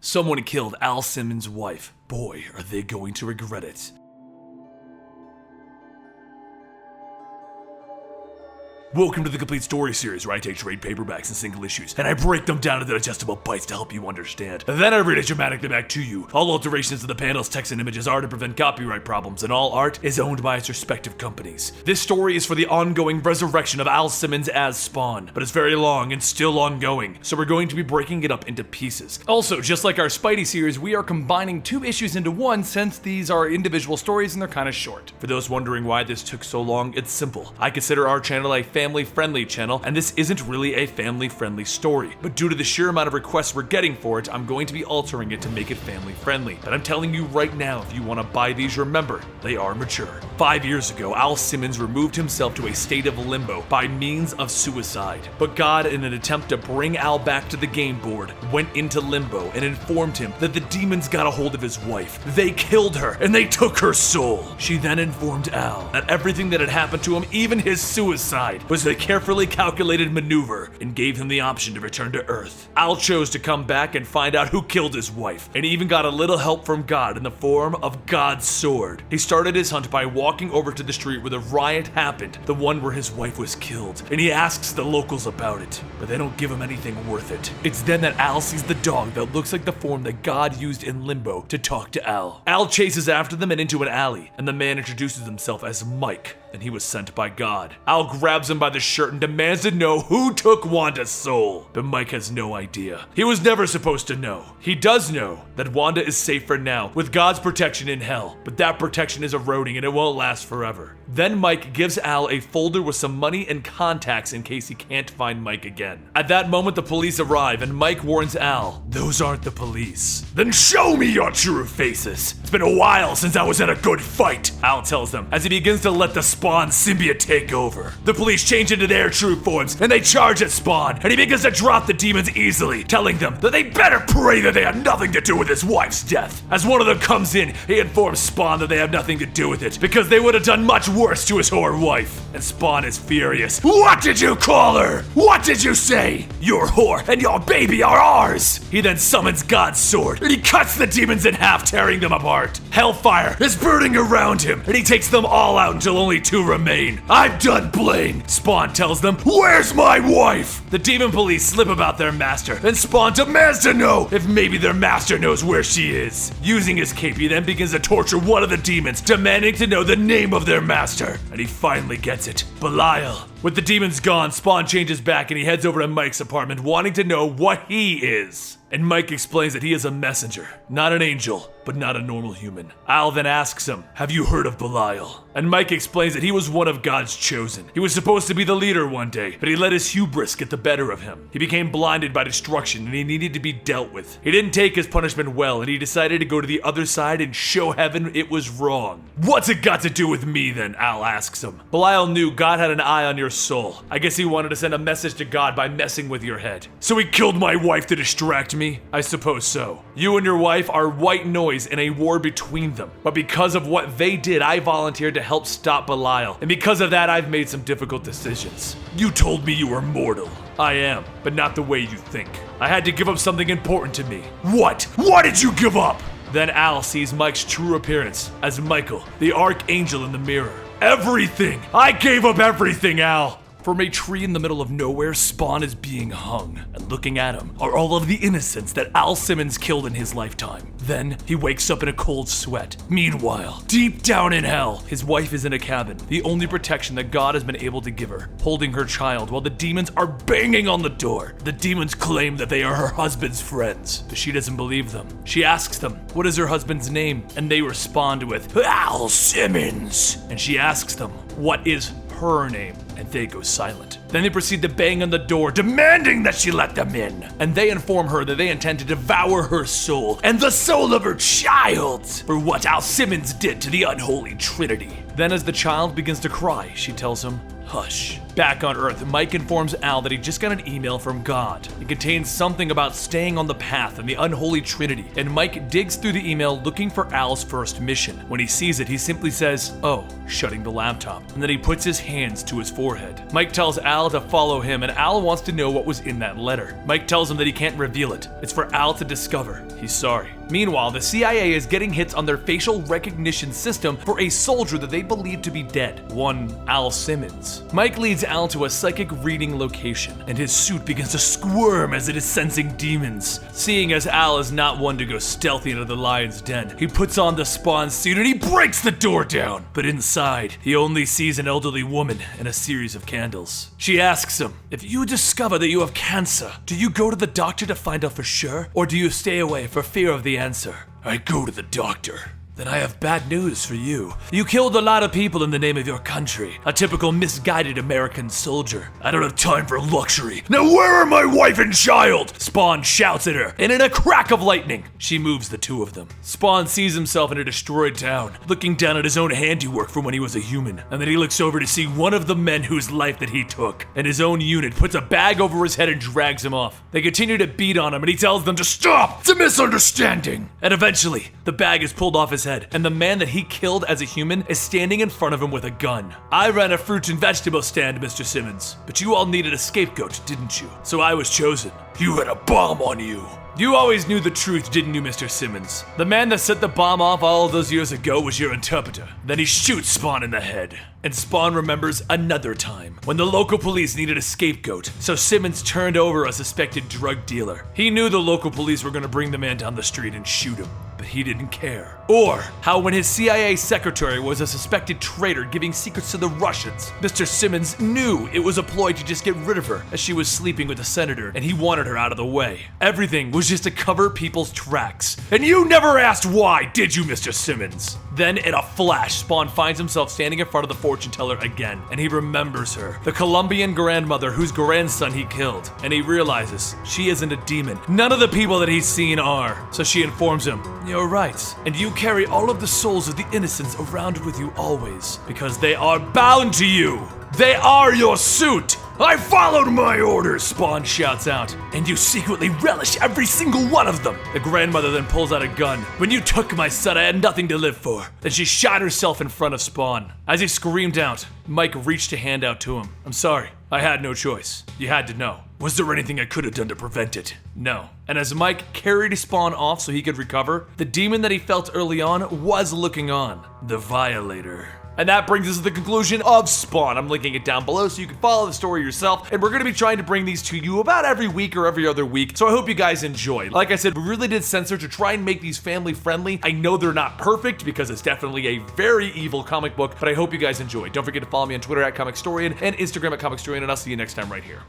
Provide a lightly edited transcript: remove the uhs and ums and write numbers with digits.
Someone killed Al Simmons' wife. Boy, are they going to regret it. Welcome to the Complete Story series, where I take trade paperbacks and single issues, and I break them down into digestible bites to help you understand. Then I read it dramatically back to you. All alterations to the panels, text, and images are to prevent copyright problems, and all art is owned by its respective companies. This story is for the ongoing resurrection of Al Simmons as Spawn, but it's very long and still ongoing, so we're going to be breaking it up into pieces. Also, just like our Spidey series, we are combining 2 issues into one since these are individual stories and they're kind of short. For those wondering why this took so long, it's simple. I consider our channel a family-friendly channel, and this isn't really a family-friendly story. But due to the sheer amount of requests we're getting for it, I'm going to be altering it to make it family-friendly. But I'm telling you right now, if you want to buy these, remember, they are mature. 5 years ago, Al Simmons removed himself to a state of limbo by means of suicide. But God, in an attempt to bring Al back to the game board, went into limbo and informed him that the demons got a hold of his wife. They killed her, and they took her soul. She then informed Al that everything that had happened to him, even his suicide, was a carefully calculated maneuver, and gave him the option to return to Earth. Al chose to come back and find out who killed his wife, and even got a little help from God in the form of God's sword. He started his hunt by walking over to the street where the riot happened, the one where his wife was killed, and he asks the locals about it, but they don't give him anything worth it. It's then that Al sees the dog that looks like the form that God used in Limbo to talk to Al. Al chases after them and into an alley, and the man introduces himself as Mike, and he was sent by God. Al grabs him by the shirt and demands to know who took Wanda's soul, but Mike has no idea. He was never supposed to know. He does know that Wanda is safe for now, with God's protection in hell, but that protection is eroding and it won't last forever. Then Mike gives Al a folder with some money and contacts in case he can't find Mike again. At that moment, the police arrive and Mike warns Al, "Those aren't the police." "Then show me your true faces. It's been a while since I was in a good fight," Al tells them, as he begins to let the Spawn symbiote take over. The police change into their true forms, and they charge at Spawn, and he begins to drop the demons easily, telling them that they better pray that they had nothing to do with his wife's death. As one of them comes in, he informs Spawn that they have nothing to do with it, because they would have done much worse to his whore wife. And Spawn is furious. "What did you call her? What did you say? Your whore and your baby are ours!" He then summons God's sword, and he cuts the demons in half, tearing them apart. Hellfire is burning around him, and he takes them all out until only 2 remain. "I'm done playing," Spawn tells them. "Where's my wife?" The demon police slip about their master, and Spawn demands to know if maybe their master knows where she is. Using his cape, he then begins to torture one of the demons, demanding to know the name of their master. And he finally gets it. Belial. With the demons gone, Spawn changes back and he heads over to Mike's apartment, wanting to know what he is. And Mike explains that he is a messenger, not an angel, but not a normal human. Al then asks him, "Have you heard of Belial?" And Mike explains that he was one of God's chosen. He was supposed to be the leader one day, but he let his hubris get the better of him. He became blinded by destruction and he needed to be dealt with. He didn't take his punishment well, and he decided to go to the other side and show heaven it was wrong. "What's it got to do with me then?" Al asks him. Belial knew God had an eye on your soul. I guess he wanted to send a message to God by messing with your head. "So he killed my wife to distract me?" "I suppose so. You and your wife are white noise in a war between them. But because of what they did, I volunteered to help stop Belial. And because of that, I've made some difficult decisions." "You told me you were mortal." "I am, but not the way you think. I had to give up something important to me." "What? What did you give up?" Then Al sees Mike's true appearance as Michael, the Archangel in the mirror. "Everything! I gave up everything, Al!" From a tree in the middle of nowhere, Spawn is being hung, and looking at him are all of the innocents that Al Simmons killed in his lifetime. Then, he wakes up in a cold sweat. Meanwhile, deep down in hell, his wife is in a cabin, the only protection that God has been able to give her, holding her child while the demons are banging on the door. The demons claim that they are her husband's friends, but she doesn't believe them. She asks them, "What is her husband's name?" And they respond with, "Al Simmons." And she asks them, "What is her name?" And they go silent. Then they proceed to bang on the door, demanding that she let them in. And they inform her that they intend to devour her soul and the soul of her child for what Al Simmons did to the unholy trinity. Then as the child begins to cry, she tells him, "Hush, Back on Earth, Mike informs Al that he just got an email from God. It contains something about staying on the path and the unholy trinity, and Mike digs through the email looking for Al's first mission. When he sees it, he simply says, "Oh," shutting the laptop, and then he puts his hands to his forehead. Mike tells Al to follow him, and Al wants to know what was in that letter. Mike tells him that he can't reveal it. It's for Al to discover. He's sorry. Meanwhile, the CIA is getting hits on their facial recognition system for a soldier that they believe to be dead, one Al Simmons. Mike leads Al to a psychic reading location, and his suit begins to squirm as it is sensing demons. Seeing as Al is not one to go stealthy into the lion's den, he puts on the Spawn suit and he breaks the door down. But inside, he only sees an elderly woman and a series of candles. She asks him, "If you discover that you have cancer, do you go to the doctor to find out for sure, or do you stay away for fear of the answer?" "I go to the doctor." "Then I have bad news for you. You killed a lot of people in the name of your country. A typical misguided American soldier." "I don't have time for luxury. Now where are my wife and child?" Spawn shouts at her, and in a crack of lightning, she moves the two of them. Spawn sees himself in a destroyed town, looking down at his own handiwork from when he was a human, and then he looks over to see one of the men whose life that he took, and his own unit puts a bag over his head and drags him off. They continue to beat on him, and he tells them to stop. "It's a misunderstanding." And eventually, the bag is pulled off his head, and the man that he killed as a human is standing in front of him with a gun. "I ran a fruit and vegetable stand, Mr. Simmons, but you all needed a scapegoat, didn't you? So I was chosen." "You had a bomb on you." "You always knew the truth, didn't you, Mr. Simmons? The man that set the bomb off all of those years ago was your interpreter." Then he shoots Spawn in the head. And Spawn remembers another time, when the local police needed a scapegoat, so Simmons turned over a suspected drug dealer. He knew the local police were gonna bring the man down the street and shoot him, but he didn't care. Or how when his CIA secretary was a suspected traitor giving secrets to the Russians, Mr. Simmons knew it was a ploy to just get rid of her as she was sleeping with the senator and he wanted her out of the way. Everything was just to cover people's tracks. And you never asked why, did you, Mr. Simmons? Then in a flash, Spawn finds himself standing in front of the fortune teller again, and he remembers her, the Colombian grandmother whose grandson he killed, and he realizes she isn't a demon. None of the people that he's seen are. So she informs him, "You're right, and you carry all of the souls of the innocents around with you always, because they are bound to you. They are your suit." "I followed my orders," Spawn shouts out. "And you secretly relish every single one of them." The grandmother then pulls out a gun. "When you took my son, I had nothing to live for." Then she shot herself in front of Spawn. As he screamed out, Mike reached a hand out to him. "I'm sorry. I had no choice. You had to know." "Was there anything I could have done to prevent it?" "No." And as Mike carried Spawn off so he could recover, the demon that he felt early on was looking on. The Violator. And that brings us to the conclusion of Spawn. I'm linking it down below so you can follow the story yourself. And we're going to be trying to bring these to you about every week or every other week. So I hope you guys enjoy. Like I said, we really did censor to try and make these family friendly. I know they're not perfect because it's definitely a very evil comic book, but I hope you guys enjoy. Don't forget to follow me on Twitter at Comicstorian and Instagram at Comicstorian, and I'll see you next time right here.